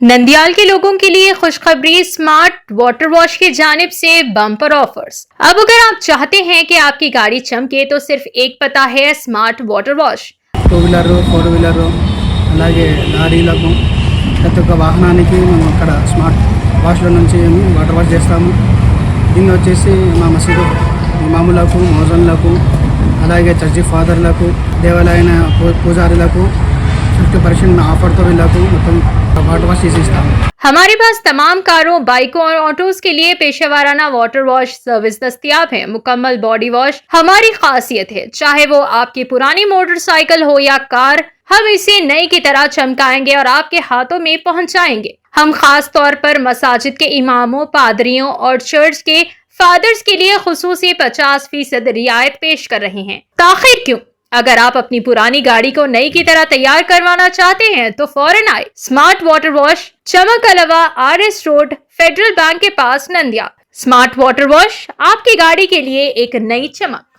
नंदियाल के लोगों के लिए खुशखबरी, स्मार्ट वाटर वॉश की जानिब से बम्पर ऑफर्स। अब अगर आप चाहते हैं कि आपकी गाड़ी चमके तो सिर्फ एक पता है, smart water wash. 2 wheeler 4 wheeler అలాగే లారీలకు ప్రతి ఒక్క వాహనానికి మేము అక్కడ స్మార్ట్ వాష్ల నుంచి వాటర్ వాష్ చేస్తాము. దీన్ని వచ్చేసి మా మసీదు ఇమాములకు, మౌజన్లకు, అలాగే చర్చి ఫాదర్లకు, దేవాలయన పూజారులకు 50% ఆఫర్తో వీళ్ళకు మొత్తం వాటర్ వాష్ చేసి ఇస్తాము. हमारे पास तमाम कारों, बाइकों और ऑटोज के लिए पेशेवराना वाटर वॉश सर्विस दस्तयाब है। मुकम्मल बॉडी वॉश हमारी खासियत है। चाहे वो आपकी पुरानी मोटरसाइकिल हो या कार, हम इसे नई की तरह चमकाएंगे और आपके हाथों में पहुंचाएंगे। हम खास तौर पर मसाजिद के इमामों, पादरियों और चर्च के फादर्स के लिए खुसूसी 50% रियायत पेश कर रहे हैं। ताखिर क्यों? अगर आप अपनी पुरानी गाड़ी को नई की तरह तैयार करवाना चाहते हैं तो फौरन आए। स्मार्ट वाटर वॉश, चमक अलवा, RS रोड, फेडरल बैंक के पास, नंदियाल। स्मार्ट वाटर वॉश, आपकी गाड़ी के लिए एक नई चमक।